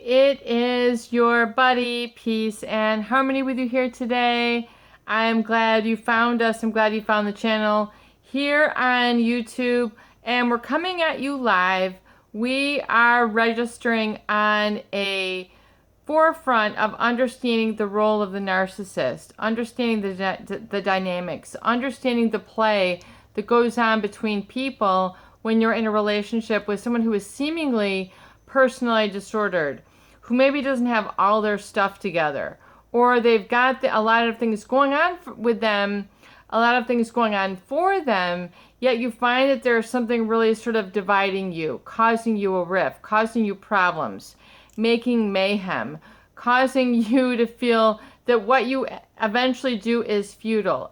It is your buddy, Peace and Harmony, with you here today. I'm glad you found us. I'm glad you found the channel here on YouTube, and we're coming at you live. We are registering on a forefront of understanding the role of the narcissist, understanding the dynamics, understanding the play that goes on between people when you're in a relationship with someone who is seemingly personality disordered, who maybe doesn't have all their stuff together, or they've got a lot of things going on with them, a lot of things going on for them, yet you find that there's something really sort of dividing you, causing you a rift, causing you problems, making mayhem, causing you to feel that what you eventually do is futile.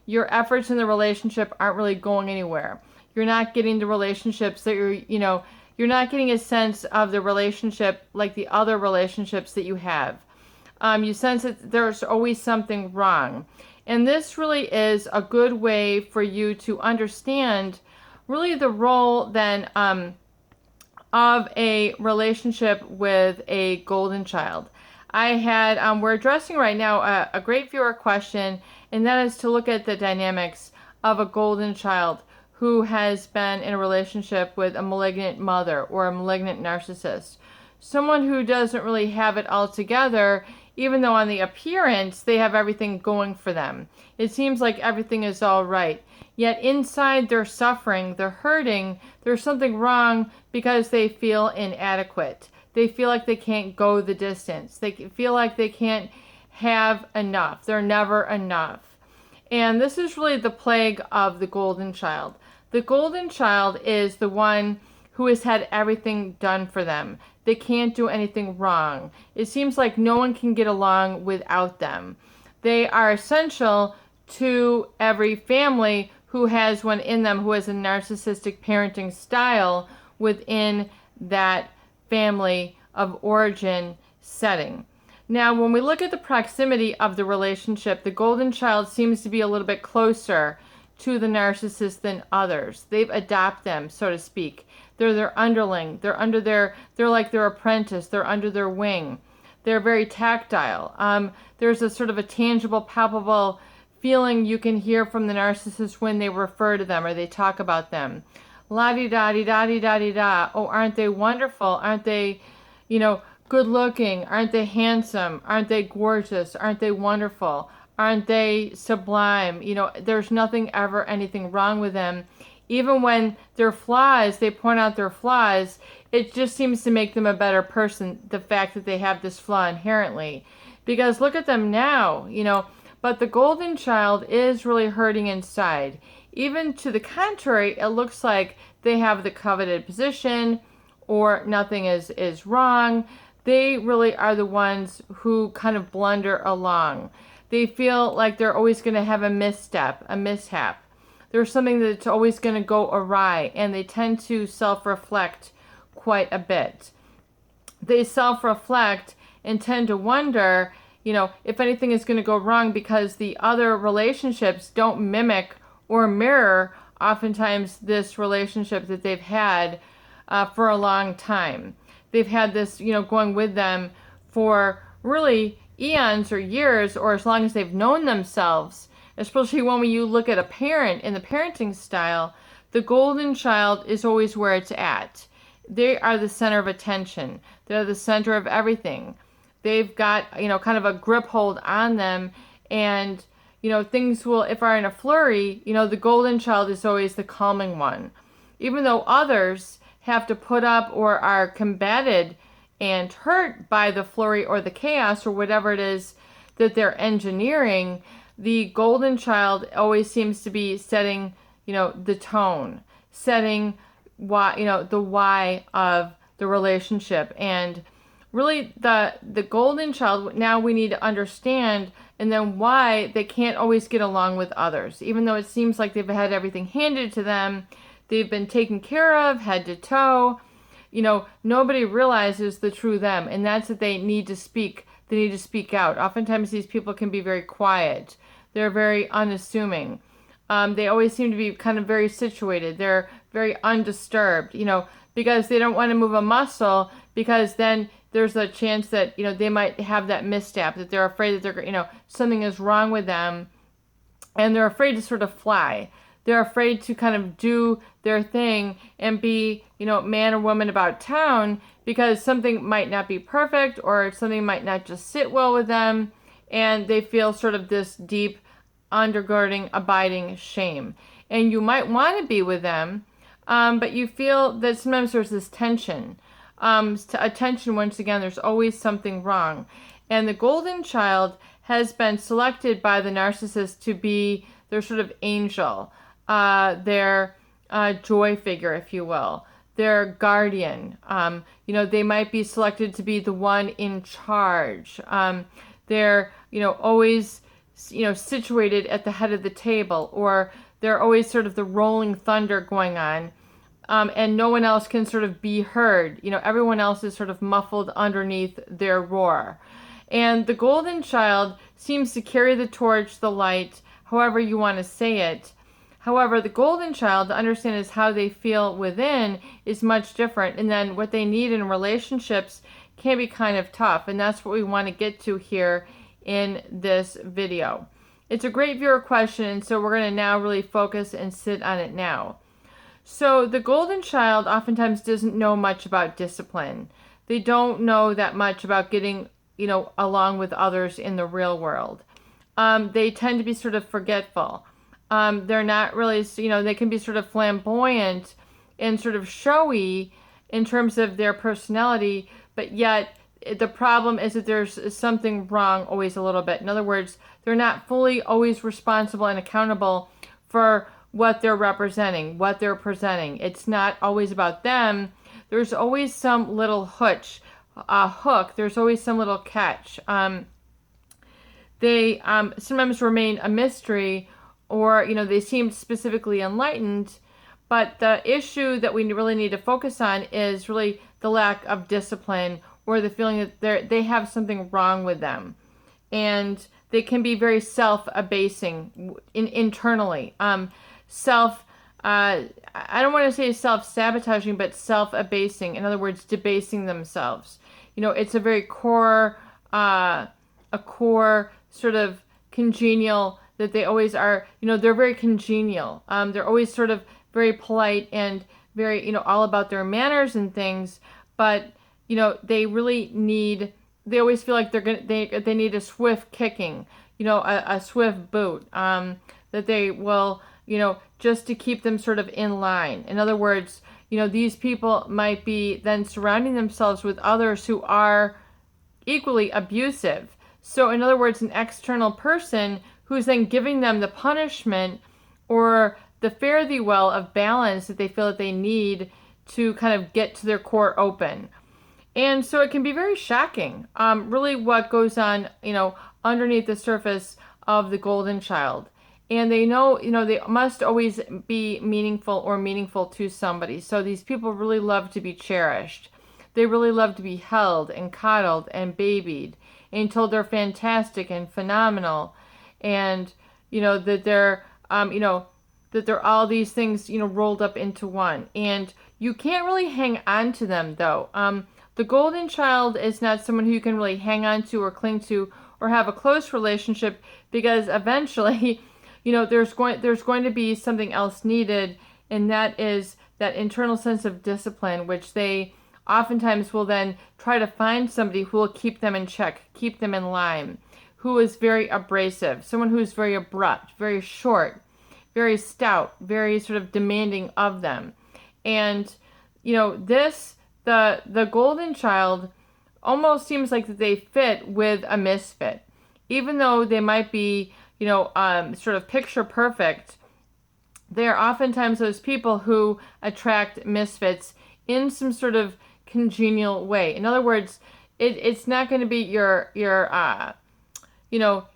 Your efforts in the relationship aren't really going anywhere. You're not getting the relationships that you're not getting a sense of the relationship like the other relationships that you have. You sense that there's always something wrong. And this really is a good way for you to understand really the role then of a relationship with a golden child. We're addressing right now a great viewer question, and that is to look at the dynamics of a golden child who has been in a relationship with a malignant mother or a malignant narcissist. Someone who doesn't really have it all together, even though on the appearance they have everything going for them. It seems like everything is all right. Yet inside they're suffering, they're hurting, there's something wrong because they feel inadequate. They feel like they can't go the distance. They feel like they can't have enough. They're never enough. And this is really the plague of the golden child. The golden child is the one who has had everything done for them. They can't do anything wrong. It seems like no one can get along without them. They are essential to every family who has one in them who has a narcissistic parenting style within that family of origin setting. Now, when we look at the proximity of the relationship, the golden child seems to be a little bit closer to the narcissist than others. They've adopted them, so to speak. They're their underling. They're like their apprentice. They're under their wing. They're very tactile. There's a sort of a tangible, palpable feeling you can hear from the narcissist when they refer to them or they talk about them. La-di-da-di-da-di-da-di-da. Oh, aren't they wonderful? Aren't they, good looking? Aren't they handsome? Aren't they gorgeous? Aren't they wonderful? Aren't they sublime? There's nothing ever anything wrong with them. Even when their flaws, they point out their flaws, it just seems to make them a better person, the fact that they have this flaw inherently. Because look at them now, but the golden child is really hurting inside. Even to the contrary, it looks like they have the coveted position or nothing is wrong. They really are the ones who kind of blunder along. They feel like they're always going to have a misstep, a mishap. There's something that's always going to go awry, and they tend to self-reflect quite a bit. They self-reflect and tend to wonder, if anything is going to go wrong because the other relationships don't mimic or mirror oftentimes this relationship that they've had for a long time. They've had this, going with them for really eons or years, or as long as they've known themselves. Especially when you look at a parent in the parenting style, the golden child is always where it's at. They are the center of attention. They're the center of everything. They've got, kind of a grip hold on them, and, things will, if are in a flurry, the golden child is always the calming one. Even though others have to put up or are combated and hurt by the flurry or the chaos or whatever it is that they're engineering, the golden child always seems to be setting, the tone, setting why, the why of the relationship. And really the golden child, now we need to understand and then why they can't always get along with others. Even though it seems like they've had everything handed to them, they've been taken care of head to toe, nobody realizes the true them, and that's that they need to speak. They need to speak out. Oftentimes these people can be very quiet. They're very unassuming. They always seem to be kind of very situated. They're very undisturbed, because they don't want to move a muscle because then there's a chance that, they might have that misstep, that they're afraid that something is wrong with them, and they're afraid to sort of fly. They're afraid to kind of do their thing and be, man or woman about town, because something might not be perfect, or something might not just sit well with them, and they feel sort of this deep, undergirding, abiding shame. And you might want to be with them, but you feel that sometimes there's this tension. Attention, once again, there's always something wrong. And the golden child has been selected by the narcissist to be their sort of angel, their joy figure, if you will, their guardian. They might be selected to be the one in charge. They're, always, situated at the head of the table, or they're always sort of the rolling thunder going on. And no one else can sort of be heard. Everyone else is sort of muffled underneath their roar. And the golden child seems to carry the torch, the light, however you want to say it. However, the golden child, to understand is how they feel within, is much different. And then what they need in relationships can be kind of tough. And that's what we want to get to here in this video. It's a great viewer question, and so we're going to now really focus and sit on it now. So the golden child oftentimes doesn't know much about discipline. They don't know that much about getting, along with others in the real world. They tend to be sort of forgetful. They're not really, they can be sort of flamboyant and sort of showy in terms of their personality, but yet the problem is that there's something wrong always a little bit. In other words, they're not fully always responsible and accountable for what they're representing, what they're presenting. It's not always about them. There's always some little hook. There's always some little catch. They sometimes remain a mystery, or, they seem specifically enlightened, but the issue that we really need to focus on is really the lack of discipline, or the feeling that they have something wrong with them. And they can be very self-abasing internally. I don't want to say self-sabotaging, but self-abasing. In other words, debasing themselves. It's a very core sort of congenial, that they always are, they're very congenial. They're always sort of very polite and very, all about their manners and things, but, they really need, they always feel like they need a swift kicking, a swift boot, that they will, just to keep them sort of in line. In other words, these people might be then surrounding themselves with others who are equally abusive. So in other words, an external person who's then giving them the punishment or the fare thee well of balance that they feel that they need to kind of get to their core open. And so it can be very shocking, really what goes on, underneath the surface of the golden child. And they know, they must always be meaningful to somebody. So these people really love to be cherished. They really love to be held and coddled and babied and told they're fantastic and phenomenal. And, that they're, that they're all these things, rolled up into one. And you can't really hang on to them, though. The golden child is not someone who you can really hang on to or cling to or have a close relationship, because eventually, there's going to be something else needed, and that is that internal sense of discipline, which they oftentimes will then try to find somebody who will keep them in check, keep them in line, who is very abrasive, someone who's very abrupt, very short, very stout, very sort of demanding of them. And, the golden child almost seems like that they fit with a misfit. Even though they might be, sort of picture perfect, they are oftentimes those people who attract misfits in some sort of congenial way. In other words, it's not going to be your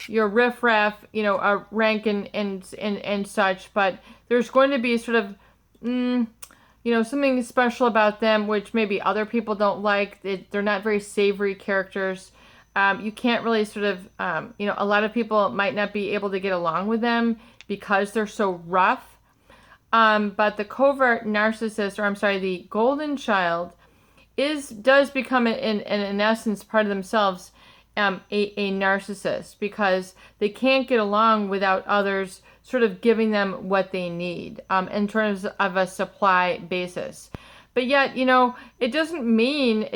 riffraff, a rank and such, but there's going to be sort of, something special about them, which maybe other people don't like. They're not very savory characters. You can't really sort of, a lot of people might not be able to get along with them because they're so rough. But the covert narcissist, the golden child, does become in essence part of themselves a narcissist, because they can't get along without others sort of giving them what they need in terms of a supply basis. But yet, it doesn't make